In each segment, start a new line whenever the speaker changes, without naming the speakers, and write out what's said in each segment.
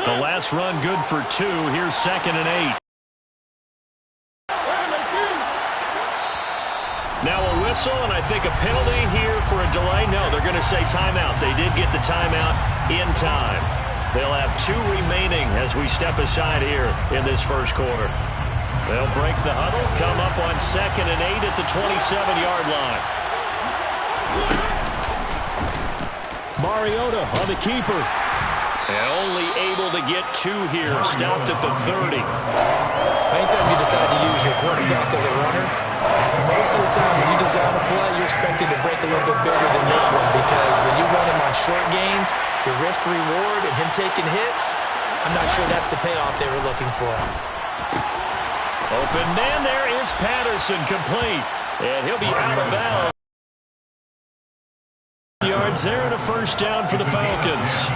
The last run good for 2. Here's 2nd and 8. Now a whistle, and I think a penalty here for a delay. No, they're going to say timeout. They did get the timeout in time. They'll have 2 remaining as we step aside here in this first quarter. They'll break the huddle, come up on 2nd and 8 at the 27-yard line. Mariota on the keeper. And only able to get 2 here. Stopped at the 30.
Anytime you decide to use your quarterback as a runner, most of the time when you design a play, you're expected to break a little bit bigger than this one, because when you run him on short gains, your risk-reward and him taking hits, I'm not sure that's the payoff they were looking for.
Open man, there is Patterson, complete. And he'll be out of bounds. Yards there and a first down for the Falcons.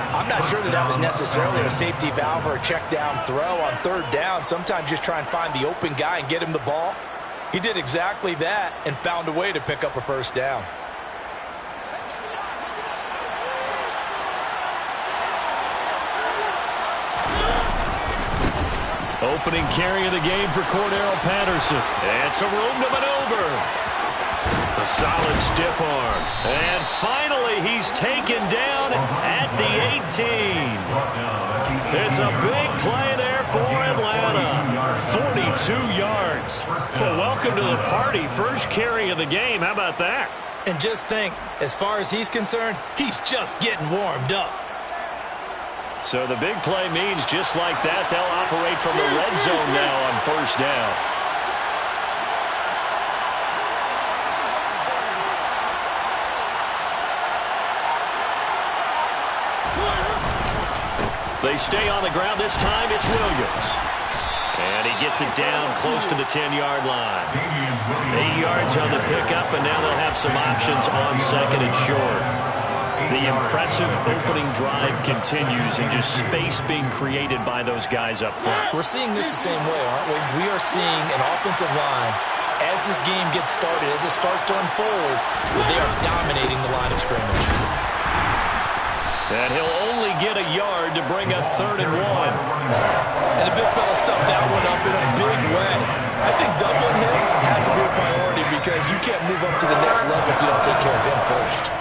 I'm not sure that was necessarily a safety valve or a check down throw on 3rd down. Sometimes just try and find the open guy and get him the ball. He did exactly that and found a way to pick up a first down.
Opening carry of the game for Cordero Patterson. And some room to maneuver. A solid stiff arm. And finally, he's taken down at the 18. It's a big play there for Atlanta. 42 yards. Well, welcome to the party. First carry of the game. How about that?
And just think, as far as he's concerned, he's just getting warmed up.
So the big play means just like that, they'll operate from the red zone now on first down. They stay on the ground. This time it's Williams. And he gets it down close to the 10-yard line. 8 yards on the pickup, and now they'll have some options on 2nd and short. The impressive opening drive continues, and just space being created by those guys up front.
We're seeing this the same way, aren't we? We are seeing an offensive line, as this game gets started, as it starts to unfold, where they are dominating the line of scrimmage.
And he'll only get a yard to bring up 3rd and 1.
And the big fella stuffed that one up in a big way. I think doubling him has to be a priority, because you can't move up to the next level if you don't take care of him first.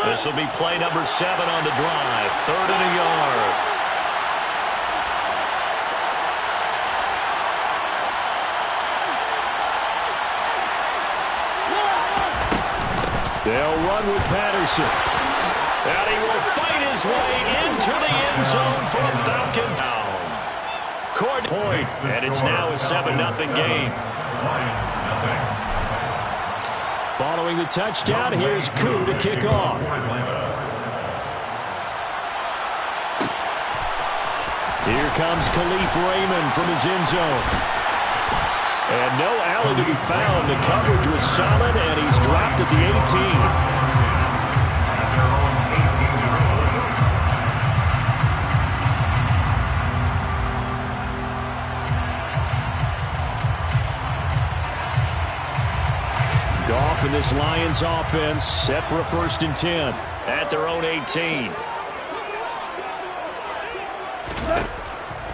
This will be play number 7 on the drive. 3rd and a yard. They'll run with Patterson. And he will fight his way into the end zone for a Falcon down. Point, and it's now a 7-0 game. Following the touchdown, here's Koo to kick off. Here comes Khalif Raymond from his end zone. And no Allen to be found. The coverage was solid, and he's dropped at the 18. Goff and this Lions offense set for a 1st and 10 at their own 18.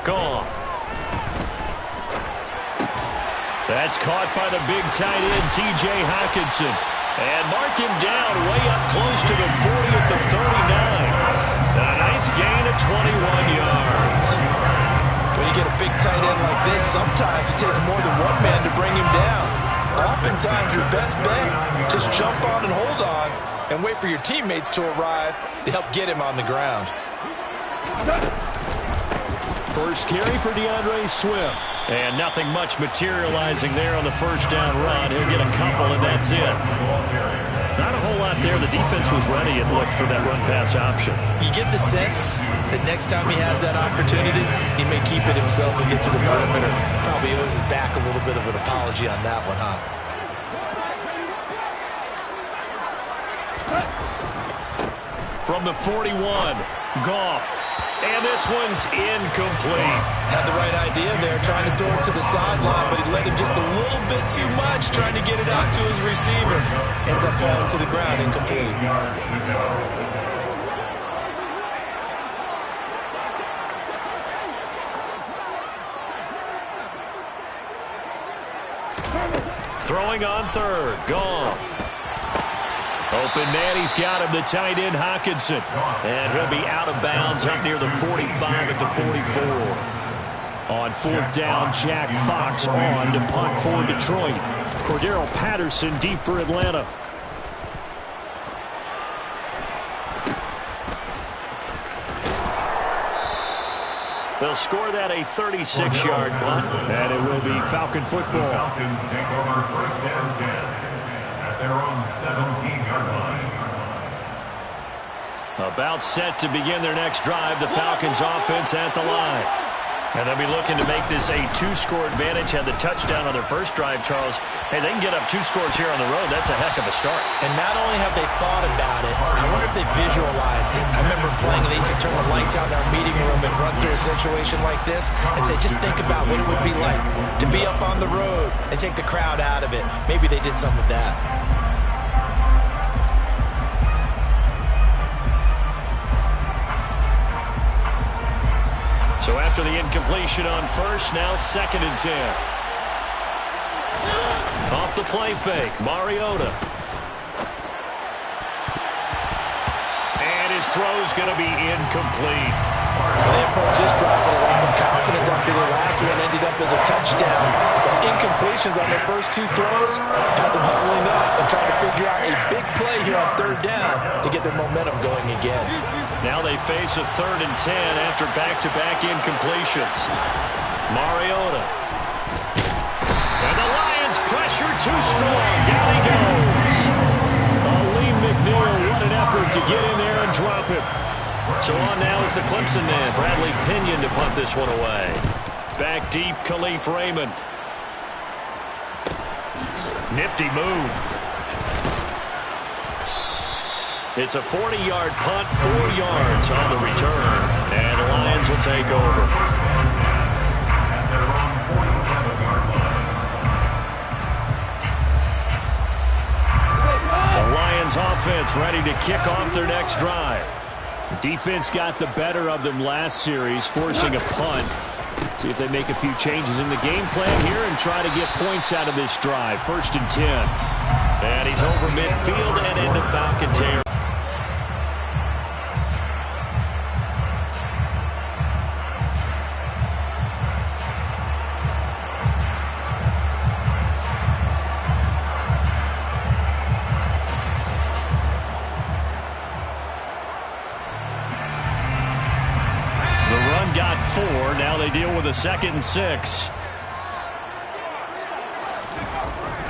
Goff. That's caught by the big tight end, T.J. Hockenson. And mark him down way up close to the 40 at the 39. A nice gain of 21 yards.
When you get a big tight end like this, sometimes it takes more than one man to bring him down. Oftentimes, your best bet, just jump on and hold on and wait for your teammates to arrive to help get him on the ground.
First carry for DeAndre Swift. And nothing much materializing there on the first down run. He'll get a couple, and that's it. Not a whole lot there. The defense was ready, it looked, for that run-pass option.
You get the sense that next time he has that opportunity, he may keep it himself and get to the perimeter. Probably owes his back a little bit of an apology on that one, huh? From the 41, Goff
And this one's incomplete.
Had the right idea there, trying to throw it to the sideline, but he let him just a little bit too much, trying to get it out to his receiver. Ends up falling to the ground, incomplete.
Throwing on third. Goff. Open man, he's got him, the tight end Hockenson. And he'll be out of bounds up near the 45 at the 44. On fourth down, Jack Fox on to punt for Detroit. Cordero Patterson deep for Atlanta. They'll score that a 36-yard punt, and it will be Falcon football.
Falcons take over first and 10 at their own 17-yard line.
About set to begin their next drive, the Falcons offense at the line. And they'll be looking to make this a two-score advantage. Had the touchdown on their first drive, Charles. Hey, they can get up 2 scores here on the road. That's a heck of a start.
And not only have they thought about it, I wonder if they visualized it. I remember playing, and they used to turn the lights out in our meeting room and run through a situation like this and say, just think about what it would be like to be up on the road and take the crowd out of it. Maybe they did some of that.
So after the incompletion on first, now 2nd and 10. Off the play fake, Mariota. And his throw's going to be incomplete.
They approached this drive with a lot of confidence after their last one ended up as a touchdown. But incompletions on their first 2 throws has them huddling up and trying to figure out a big play here on third down to get their momentum going again.
Now they face a 3rd and 10 after back-to-back incompletions. Mariota. And the Lions pressure too strong. Down he goes. Lee McNeil, what an effort to get in there and drop it. So on now is the Clemson man, Bradley Pinion, to punt this one away. Back deep, Khalif Raymond. Nifty move. It's a 40-yard punt, 4 yards on the return. And the Lions will take over.
At their own 47-yard line.
The Lions offense ready to kick off their next drive. Defense got the better of them last series, forcing a punt. See if they make a few changes in the game plan here and try to get points out of this drive. 1st and 10. And he's over midfield and into Falcon territory. Got 4. Now they deal with a 2nd and 6.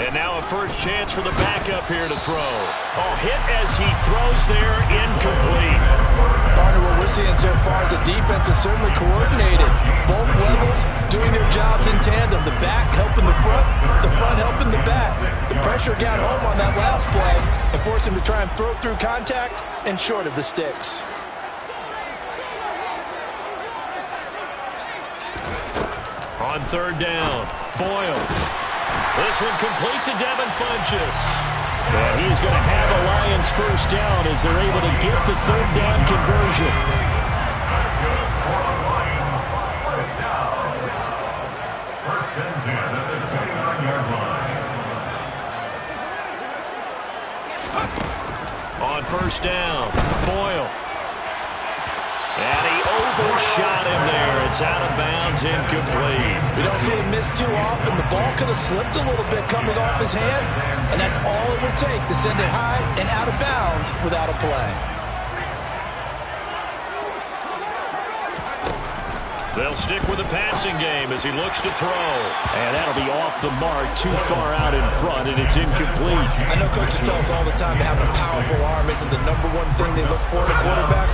And now a first chance for the backup here to throw. Oh, hit as he throws there, incomplete.
Partner, what we're seeing so far is the defense is certainly coordinated. Both levels doing their jobs in tandem. The back helping the front helping the back. The pressure got home on that last play and forced him to try and throw through contact and short of the sticks.
On 3rd down, Boyle. This one complete to Devin Funchess. And he's going to have a Lions first down as they're able to get the 3rd down conversion.
That's good for the Lions. First down. 1st and 10 at the 29-yard line.
On 1st down, Boyle. And he overshot him there. It's out of bounds, incomplete.
We don't see him miss too often. The ball could have slipped a little bit coming off his hand, and that's all it would take to send it high and out of bounds without a play.
They'll stick with the passing game as he looks to throw. And that'll be off the mark, too far out in front, and it's incomplete.
I know coaches tell us all the time that having a powerful arm isn't the #1 thing they look for in a quarterback.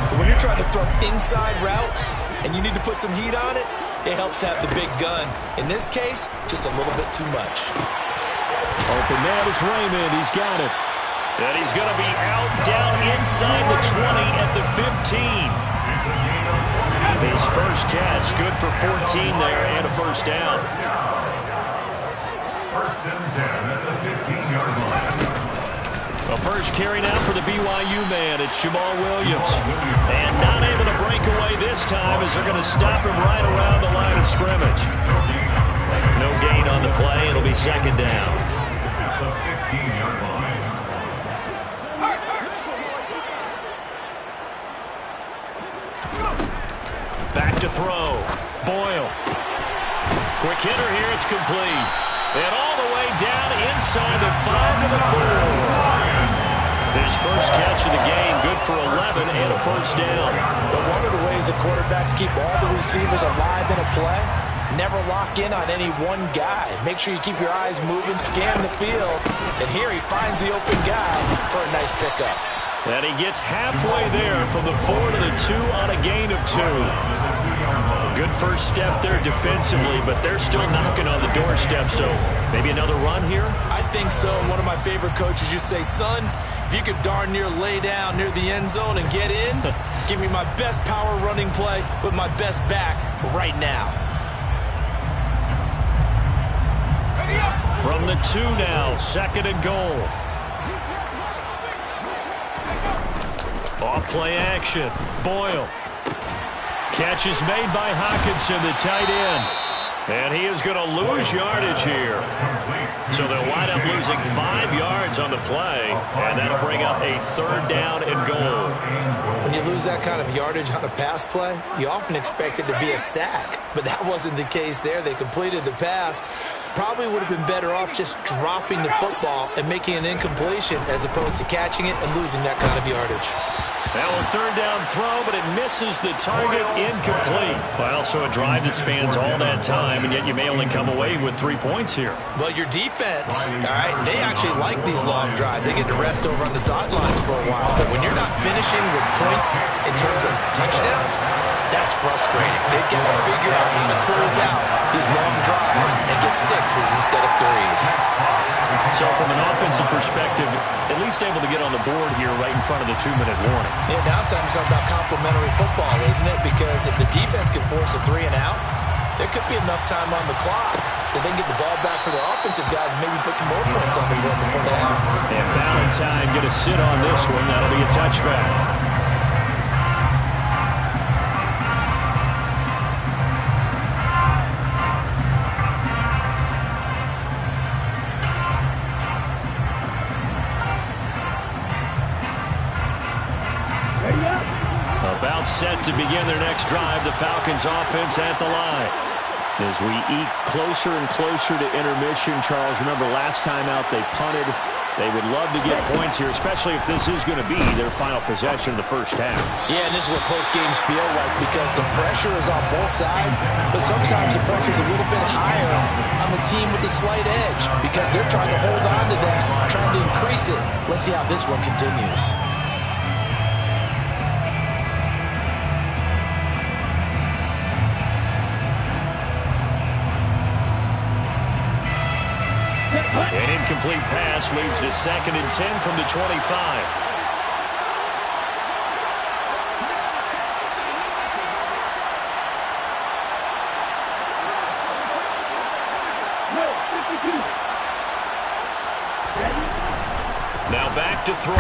But when you're trying to throw inside routes and you need to put some heat on it, it helps have the big gun. In this case, just a little bit too much.
Open man is Raymond. He's got it. And he's going to be out down inside the 20 at the 15. His first catch, good for 14 there and a first down.
First and 10 at the 15-yard line.
A first carry now for the BYU man. It's Jamal Williams. And not able to break away this time as they're going to stop him right around the line of scrimmage. No gain on the play. It'll be second down.
At the 15-yard line.
Back to throw. Boyle. Quick hitter here. It's complete. And all the way down inside the 5 to the 4. His first catch of the game, good for 11 and a first down.
But one of the ways the quarterbacks keep all the receivers alive in a play, never lock in on any one guy. Make sure you keep your eyes moving, scan the field. And here he finds the open guy for a nice pickup.
And he gets halfway there from the 4 to the 2 on a gain of 2. Good first step there defensively, but they're still knocking on the doorstep, so maybe another run here?
I think so. One of my favorite coaches used to say, son, if you could darn near lay down near the end zone and get in, give me my best power running play with my best back right now.
From the 2 now, second and goal. Off play action. Boyle. Catch is made by Hockenson, the tight end. And he is going to lose yardage here. So they'll wind up losing 5 yards on the play, and that'll bring up a third down and goal.
When you lose that kind of yardage on a pass play, you often expect it to be a sack. But that wasn't the case there. They completed the pass. Probably would have been better off just dropping the football and making an incompletion as opposed to catching it and losing that kind of yardage.
Now a third down throw, but it misses the target, incomplete. Well, so a drive that spans all that time, and yet you may only come away with 3 points here.
Well, your defense, all right, they actually like these long drives. They get to rest over on the sidelines for a while. But when you're not finishing with points in terms of touchdowns, that's frustrating. They've got to figure out how to close out these long drives and get 6s instead of 3s.
So from an offensive perspective, at least able to get on the board here right in front of the 2-minute warning.
Yeah, now it's time to talk about complementary football, isn't it? Because if the defense can force a 3 and out, there could be enough time on the clock that they can get the ball back for their offensive guys and maybe put some more points on the board before they have.
And Valentine going to sit on this one. That'll be a touchback. About set to begin their next drive, the Falcons offense at the line. As we eat closer and closer to intermission, Charles, remember last time out they punted. They would love to get points here, especially if this is going to be their final possession of the first half.
Yeah, and this is what close games feel like because the pressure is on both sides, but sometimes the pressure is a little bit higher on the team with the slight edge because they're trying to hold on to that, trying to increase it. Let's see how this one continues.
An incomplete pass leads to second and 10 from the 25. Now back to throw.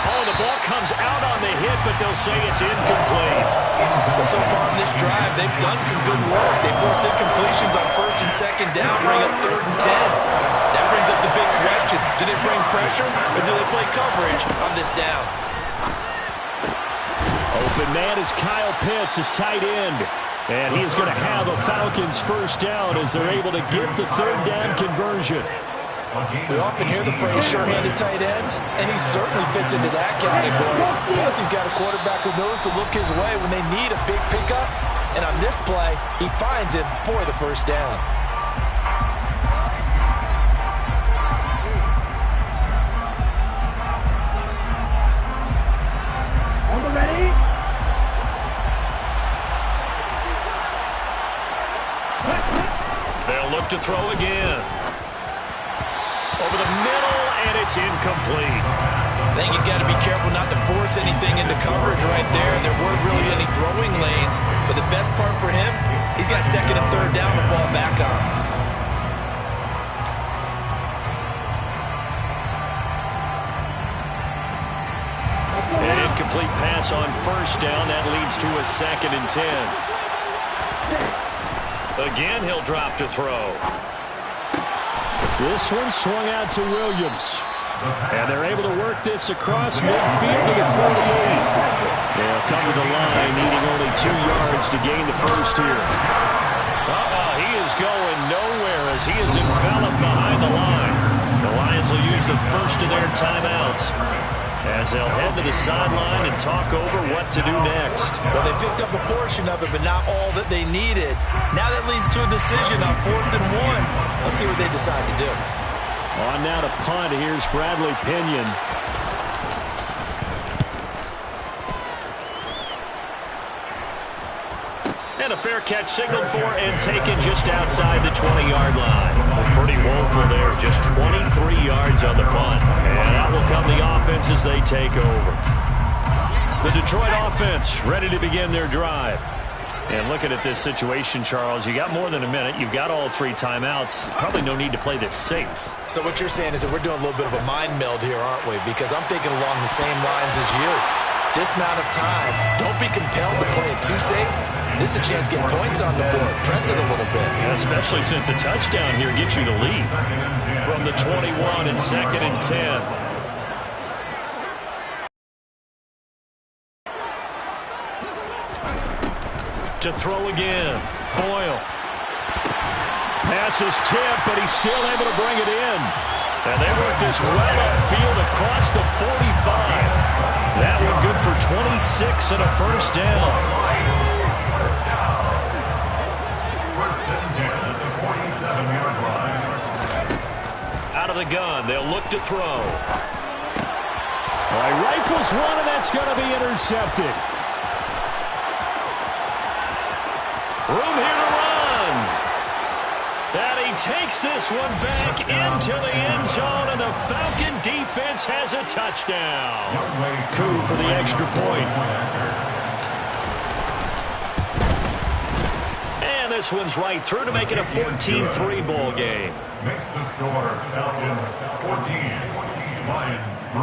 Oh, the ball comes out on the hit, but they'll say it's incomplete.
Well, so far in this drive, they've done some good work. They force incompletions on first and second down, bring up third and 10. That brings up the big question. Do they bring pressure, or do they play coverage on this down?
Open man is Kyle Pitts, his tight end. And he is going to have a Falcons first down as they're able to get the third down conversion.
We often hear the phrase sure-handed tight ends, and he certainly fits into that category. Plus, he's got a quarterback who knows to look his way when they need a big pickup. And on this play, he finds him for the first down.
They'll look to throw again. Over the middle, and it's incomplete.
I think he's got to be careful not to force anything into coverage right there. There weren't really any throwing lanes, but the best part for him, he's got second and third down to fall back on.
An incomplete pass on first down. That leads to a 2nd and 10. Again, he'll drop to throw.
This one swung out to Williams. And they're able to work this across midfield to the 48. They'll come to the line, needing only 2 yards to gain the first here.
He is going nowhere as he is enveloped behind the line. The Lions will use the first of their timeouts as they'll head to the sideline and talk over what to do next.
Well, they picked up a portion of it, but not all that they needed. Now that leads to a decision on 4th and 1. Let's see what they decide to do.
On now to punt. Here's Bradley Pinion.
And a fair catch signaled for and taken just outside the 20-yard line. Well, pretty woeful there. Just 23 yards on the punt. And that will come the offense as they take over. The Detroit offense ready to begin their drive. And looking at this situation, Charles, you got more than a minute. You've got all 3 timeouts. Probably no need to play this safe.
So what you're saying is that we're doing a little bit of a mind meld here, aren't we? Because I'm thinking along the same lines as you. This amount of time, don't be compelled to play it too safe. This is a chance to get points on the board. Press it a little bit.
Yeah, especially since a touchdown here gets you the lead. From the 21 and 2nd and 10. To throw again. Boyle.
Pass is tipped, but he's still able to bring it in.
And they work this well upfield across the 45. That one good for 26 and a first down.
First down. First and 10 at the 47-yard line.
Out of the gun, they'll look to throw.
All right, rifles one, and that's going to be intercepted.
Room here to run. And he takes this one back into the end zone, and the Falcon defense has a touchdown.
Coup for the extra point.
And this one's right through to make it a 14-3 ball game.
Makes the score Falcons 14, Lions 3.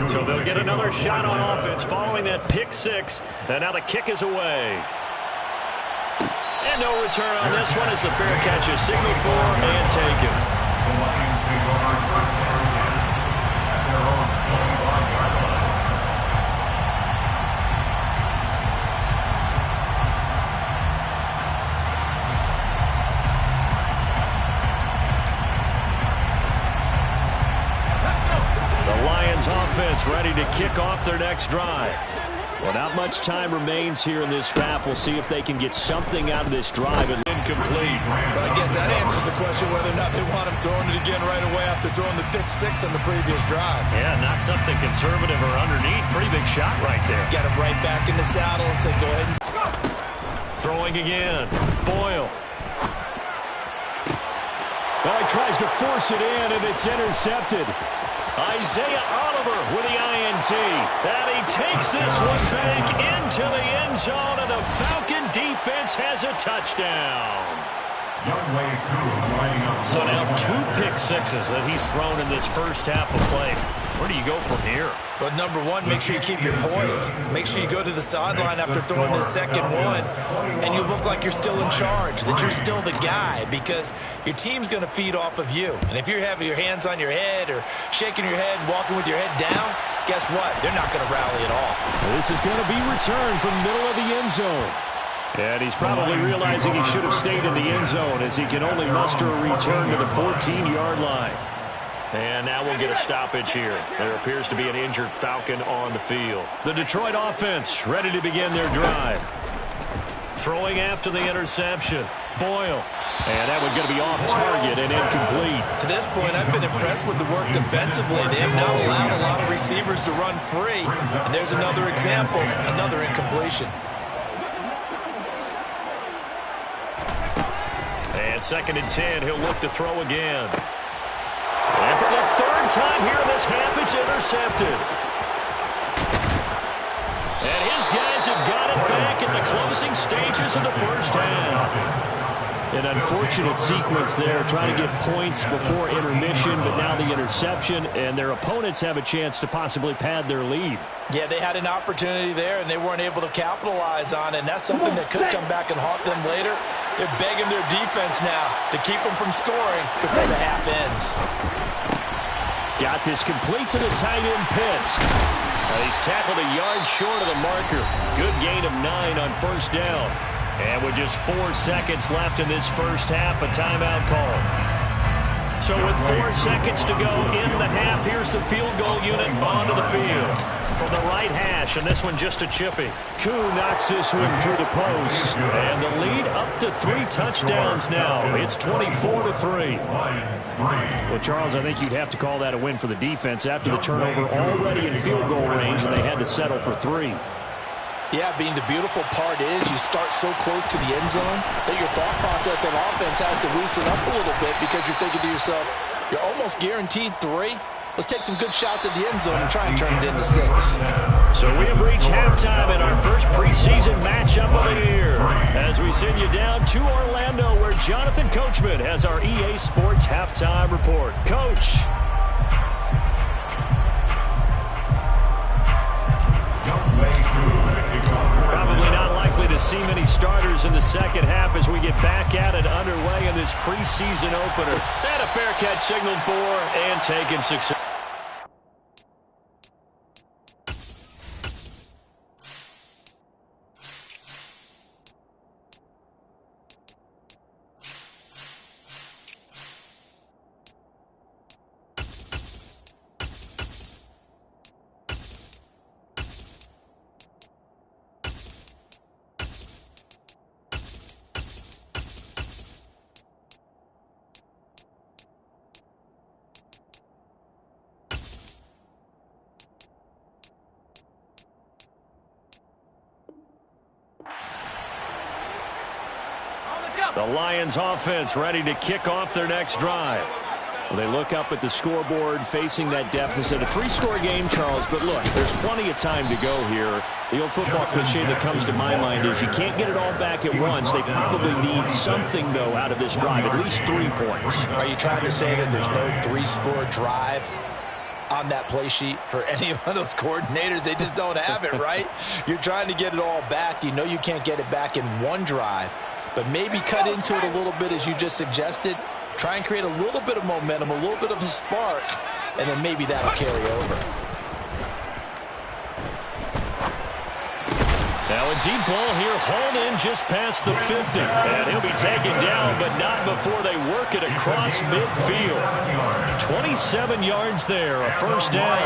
So they'll get another shot on offense following that pick 6. And now the kick is away. And no return on this one as the fair catch is signaled for and taken.
The Lions take over first and 10 at their own 25-yard line.
Offense ready to kick off their next drive.
Well, not much time remains here in this half. We'll see if they can get something out of this drive.
Incomplete.
But I guess that answers the question whether or not they want him throwing it again right away after throwing the pick 6 on the previous drive.
Yeah, not something conservative or underneath. Pretty big shot right there.
Get him right back in the saddle and say, go ahead and...
Throwing again. Boyle.
Well, he tries to force it in, and it's intercepted.
Isaiah Oliver with the INT. And he takes this one back into the end zone, and the Falcon defense has a touchdown. So now 2 pick 6s that he's thrown in this first half of play. Where do you go from here?
But number one, make sure you keep your poise. Make sure you go to the sideline after throwing this second one, and you look like you're still in charge, that you're still the guy, because your team's going to feed off of you. And if you're having your hands on your head or shaking your head and walking with your head down, guess what? They're not going to rally at all.
This is going to be returned from middle of the end zone.
And he's probably realizing he should have stayed in the end zone as he can only muster a return to the 14-yard line. And now we'll get a stoppage here. There appears to be an injured Falcon on the field. The Detroit offense ready to begin their drive. Throwing after the interception. Boyle. And that one's going to be off target and incomplete.
To this point, I've been impressed with the work defensively. They have now allowed a lot of receivers to run free. And there's another example, another incompletion.
And 2nd and 10, he'll look to throw again. And for the third time here in this half, it's intercepted. And his guys have got it back in the closing stages of the first half.
An unfortunate sequence there, trying to get points before intermission, but now the interception, and their opponents have a chance to possibly pad their lead.
Yeah, they had an opportunity there, and they weren't able to capitalize on it, and that's something that could come back and haunt them later. They're begging their defense now to keep them from scoring before the half ends.
Got this complete to the tight end, Pitts.
He's tackled a yard short of the marker. Good gain of 9 on first down. And with just 4 seconds left in this first half, a timeout call. So with 4 seconds to go in the half, here's the field goal unit onto the field. From the right hash, and this one just a chippy.
Koo knocks this one through the post.
And the lead up to 3 touchdowns now. It's 24-3.
Well, Charles, I think you'd have to call that a win for the defense after the turnover already in field goal range, and they had to settle for 3.
Yeah, Bean, the beautiful part is you start so close to the end zone that your thought process of offense has to loosen up a little bit because you're thinking to yourself, you're almost guaranteed 3. Let's take some good shots at the end zone and try and turn it into 6.
So we have reached halftime in our first preseason matchup of the year as we send you down to Orlando where Jonathan Coachman has our EA Sports halftime report. Coach. Probably not likely to see many starters in the second half as we get back at it underway in this preseason opener. And a fair catch signaled for and taken success. The Lions offense ready to kick off their next drive.
Well, they look up at the scoreboard facing that deficit. A 3-score game, Charles, but look, there's plenty of time to go here. The old football cliche that comes to my mind is you can't get it all back at once. They probably need something, though, out of this drive, at least 3 points.
Are you trying to say that there's no 3-score drive on that play sheet for any of those coordinators? They just don't have it, right? You're trying to get it all back. You know you can't get it back in one drive, but maybe cut into it a little bit as you just suggested. Try and create a little bit of momentum, a little bit of a spark, and then maybe that'll carry over.
Now a deep ball here, hauled in just past the 50. And he'll be taken down, but not before they work it across midfield. 27 yards there, a first down.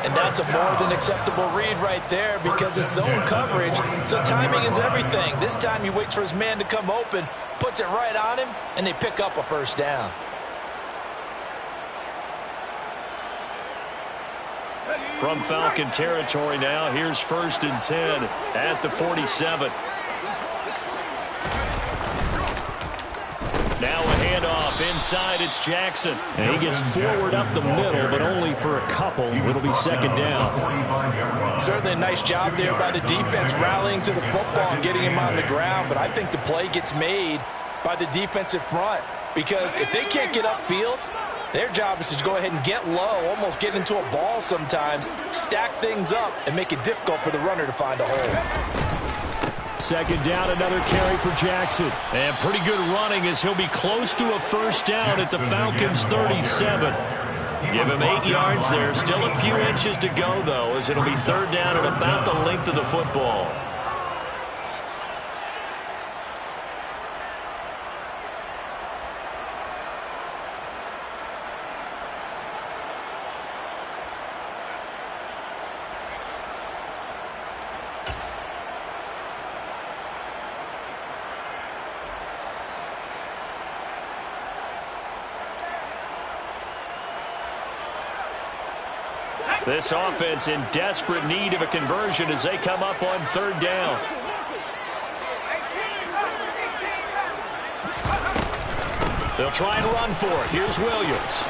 And that's a more than acceptable read right there because it's zone coverage, so timing is everything. This time he waits for his man to come open, puts it right on him, and they pick up a first down.
From Falcon territory now, here's 1st and 10 at the 47. Now a handoff inside, it's Jackson.
And he gets forward up the middle, but only for a couple. It'll be 2nd down.
Certainly a nice job there by the defense rallying to the football and getting him on the ground, but I think the play gets made by the defensive front because if they can't get upfield, their job is to go ahead and get low, almost get into a ball sometimes, stack things up, and make it difficult for the runner to find a hole.
2nd down, another carry for Jackson. And pretty good running as he'll be close to a first down at the Falcons' 37. Give him 8 yards there. Still a few inches to go, though, as it'll be 3rd down at about the length of the football. This offense in desperate need of a conversion as they come up on 3rd down. They'll try and run for it. Here's Williams.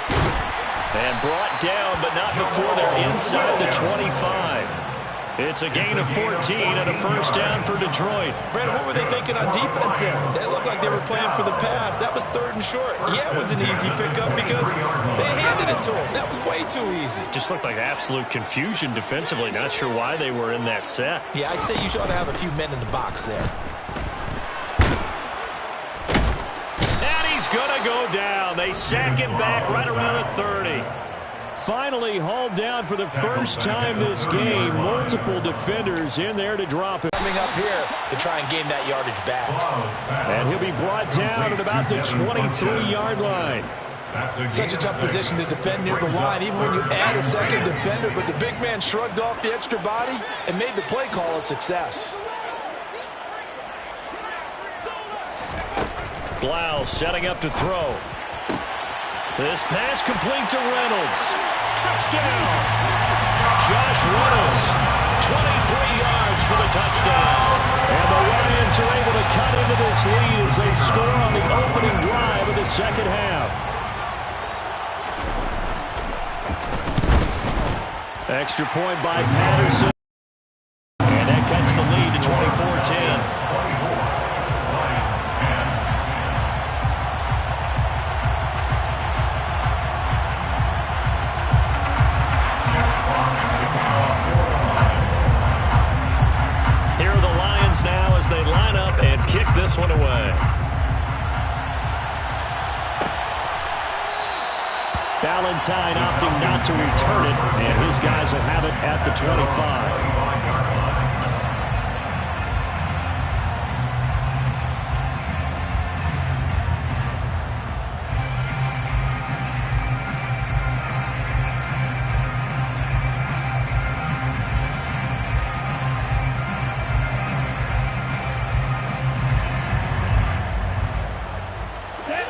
And brought down, but not before they're inside the 25. It's a gain of 14 and a first down for Detroit.
Brandon, what were they thinking on defense there? They looked like they were playing for the pass. That was 3rd and short. Yeah, it was an easy pickup because they handed it to him. That was way too easy.
Just looked like absolute confusion defensively. Not sure why they were in that set.
Yeah, I'd say you ought to have a few men in the box there.
And he's going to go down. They sack him back right around the 30.
Finally hauled down for the first time this game. Multiple defenders in there to drop him.
Coming up here to try and gain that yardage back.
And he'll be brought down at about the 23-yard line.
Such a tough position to defend near the line, even when you add a second defender. But the big man shrugged off the extra body and made the play call a success.
Blau setting up to throw. This pass complete to Reynolds. Touchdown! Josh Reynolds, 23 yards for the touchdown.
And the Lions are able to cut into this lead as they score on the opening drive of the second half. Extra point by Patterson.
And that cuts the lead to 24-10. Now as they line up and kick this one away. Valentine opting not to return it, and his guys will have it at the 25.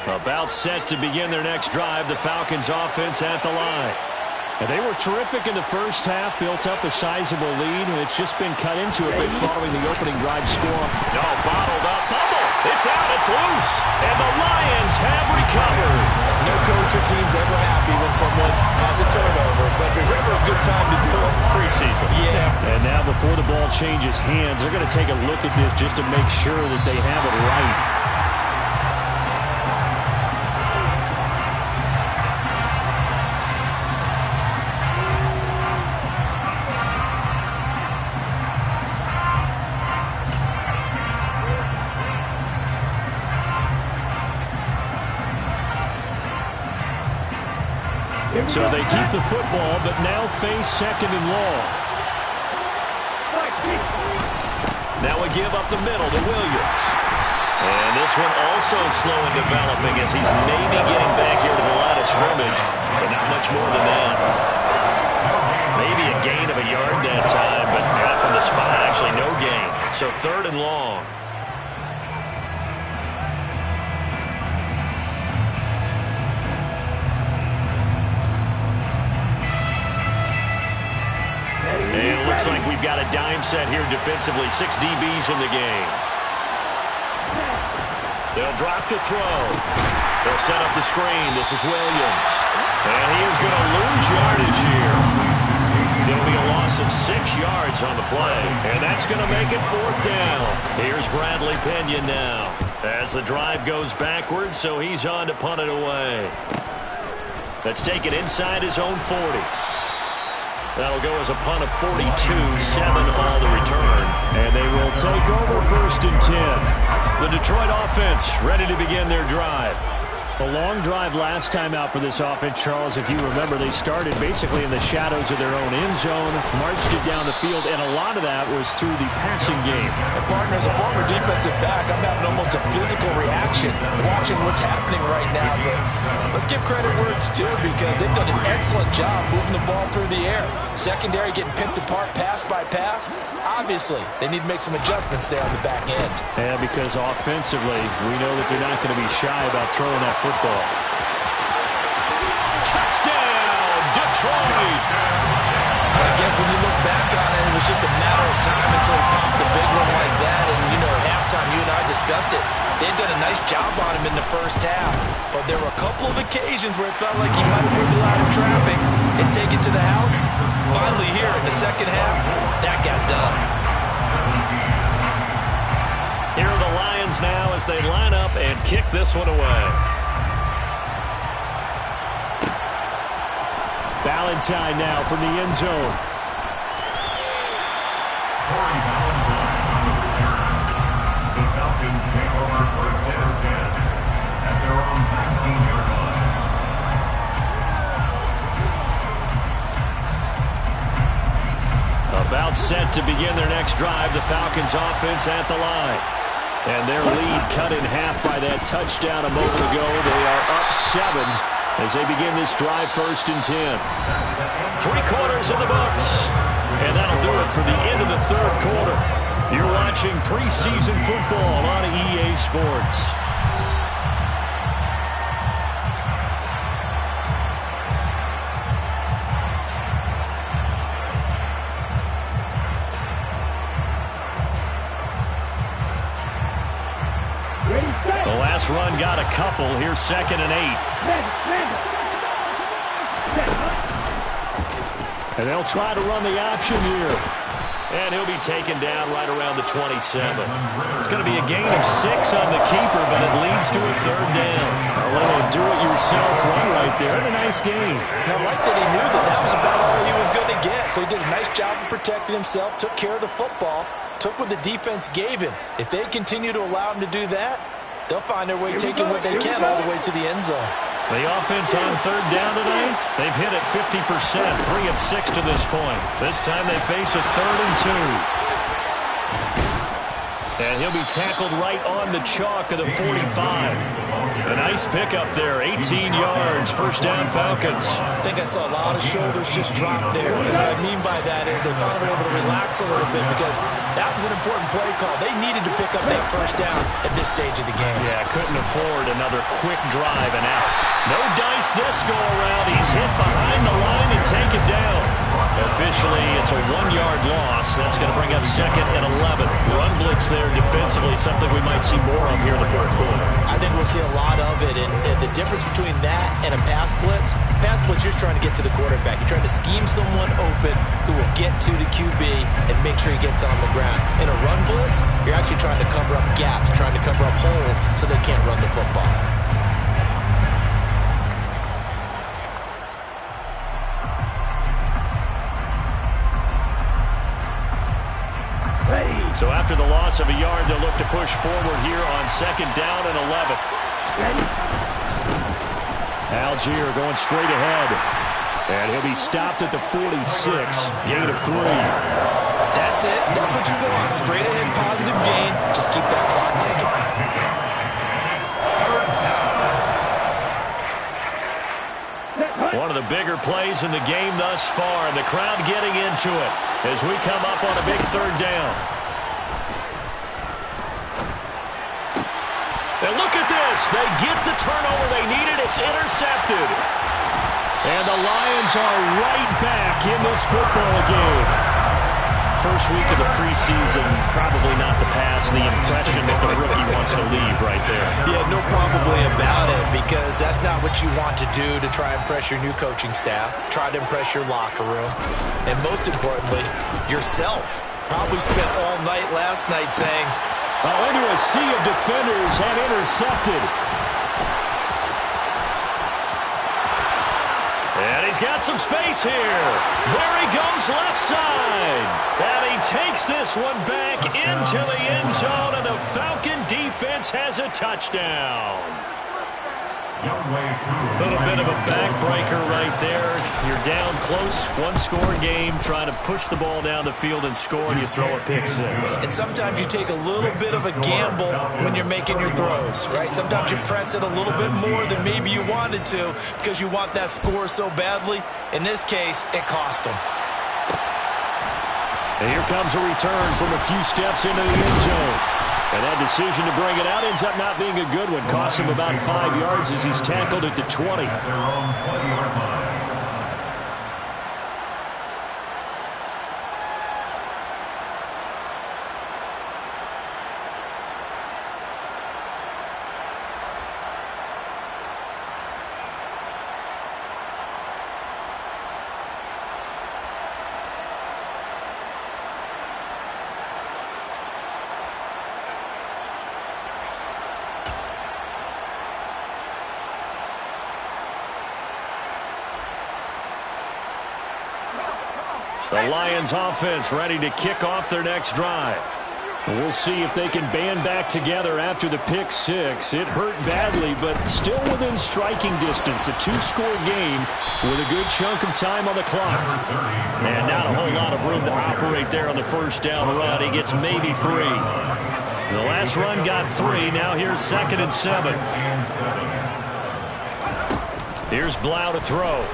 About set to begin their next drive, the Falcons offense at the line.
And they were terrific in the first half, built up a sizable lead, and it's just been cut into a bit following the opening drive score.
No, bottled up, fumble. It's out, it's loose, and the Lions have recovered.
No coach or team's ever happy when someone has a turnover, but there's ever a good time to do it.
Preseason.
Yeah.
And now before the ball changes hands, they're going to take a look at this just to make sure that they have it right. So they keep the football, but now face 2nd and long.
Now we give up the middle to Williams. And this one also slow in developing as he's maybe getting back here to the line of scrimmage, but not much more than that. Maybe a gain of a yard that time, but not from the spot. Actually, no gain. So 3rd and long. And it looks like we've got a dime set here defensively. 6 DBs in the game. They'll drop to throw. They'll set up the screen. This is Williams. And he is going to lose yardage here. There'll be a loss of 6 yards on the play. And that's going to make it 4th down. Here's Bradley Pinion now as the drive goes backwards, so he's on to punt it away. Let's take it inside his own 40. That'll go as a punt of 42, 7 all the return.
And they will take over 1st and 10.
The Detroit offense ready to begin their drive.
A long drive last time out for this offense, Charles. If you remember, they started basically in the shadows of their own end zone, marched it down the field, and a lot of that was through the passing game.
And partner, as a former defensive back, I'm having almost a physical reaction watching what's happening right now. But let's give credit where it's due because they've done an excellent job moving the ball through the air. Secondary getting picked apart pass by pass. Obviously, they need to make some adjustments there on the back end.
Yeah, because offensively, we know that they're not going to be shy about throwing that football.
Touchdown, Detroit!
I guess when you look back on it, it was just a matter of time until he popped a big one like that. And, you know, at halftime, you and I discussed discussed it. They've done a nice job on him in the first half, but there were a couple of occasions where it felt like he might have wiggled out of traffic and take it to the house. Finally here in the second half, that got done.
Here are the Lions now as they line up and kick this one away.
Valentine now from the end zone.
Corey Valentine on the return. The Falcons take over first and 10 at their own 19-yard line.
About set to begin their next drive, the Falcons offense at the line. And their lead cut in half by that touchdown a moment ago. They are up 7 as they begin this drive, 1st and 10. 3 quarters in the books. And that'll do it for the end of the 3rd quarter. You're watching preseason football on EA Sports. The last run got a couple. Here's 2nd and 8. And they'll try to run the option here. And he'll be taken down right around the 27. It's going to be a gain of 6 on the keeper, but it leads to a 3rd down.
A little do-it-yourself run right there. And a nice gain.
And I like that he knew that was about all he was going to get. So he did a nice job of protecting himself, took care of the football, took what the defense gave him. If they continue to allow him to do that, they'll find their way taking what they can all the way to the end zone.
The offense on 3rd down today, they've hit it 50%, 3 of 6 to this point. This time they face a 3rd and 2. And he'll be tackled right on the chalk of the 45. A nice pickup there, 18 yards, 1st down Falcons.
I think I saw a lot of shoulders just drop there. And what I mean by that is they finally were able to relax a little bit because that was an important play call. They needed to pick up that 1st down at this stage of the game.
Yeah, couldn't afford another quick drive and out. No dice this go-around. He's hit behind the line and taken down. Officially, it's a 1-yard loss. That's going to bring up 2nd and 11. Run blitz there defensively, something we might see more of here in the 4th quarter.
I think we'll see a lot of it, and the difference between that and a pass blitz, you're just trying to get to the quarterback. You're trying to scheme someone open who will get to the QB and make sure he gets on the ground. In a run blitz, you're actually trying to cover up gaps, trying to cover up holes so they can't run the football.
So after the loss of a yard, they'll look to push forward here on 2nd down and 11. Algier going straight ahead. And he'll be stopped at the 46. Gain of 3.
That's it. That's what you want. Straight ahead positive gain. Just keep that clock ticking.
One of the bigger plays in the game thus far, and the crowd getting into it as we come up on a big 3rd down. And look at this. They get the turnover they needed. It's intercepted. And the Lions are right back in this football game. First week of the preseason, probably not the pass, the impression that the rookie wants to leave right there.
Yeah, no probably about it, because that's not what you want to do to try and impress your new coaching staff, try to impress your locker room, and most importantly, yourself. Probably spent all night last night saying,
into a sea of defenders and intercepted.
And he's got some space here. There he goes left side. And he takes this one back into the end zone, and the Falcon defense has a touchdown. A little bit of a backbreaker right there. You're down close, 1-score game, trying to push the ball down the field and score, and you throw a pick 6.
And sometimes you take a little bit of a gamble when you're making your throws, right? Sometimes you press it a little bit more than maybe you wanted to because you want that score so badly. In this case, it cost them.
And here comes a return from a few steps into the end zone. And that decision to bring it out ends up not being a good one. Cost him about 5 yards as he's tackled at the 20.
At their own 20-yard line.
The Lions offense ready to kick off their next drive.
We'll see if they can band back together after the pick six. It hurt badly, but still within striking distance. A two-score game with a good chunk of time on the clock.
And not a whole lot of room to operate there on the first down run. He gets maybe 3. The last run got 3. Now here's 2nd and 7. Here's Blau to throw.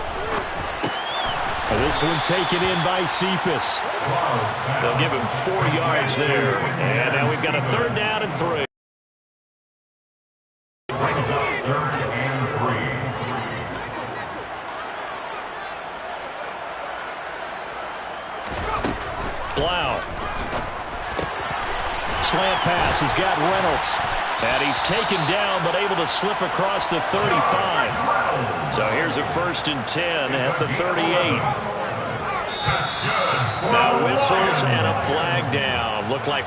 This one taken in by Cephas.
They'll give him 4 yards there. And now we've got a 3rd down and 3. Blau. Slant pass. He's got Reynolds. And he's taken down, but able to slip across the 35. So here's a 1st and 10 at the 38. Now whistles and a flag down. Look like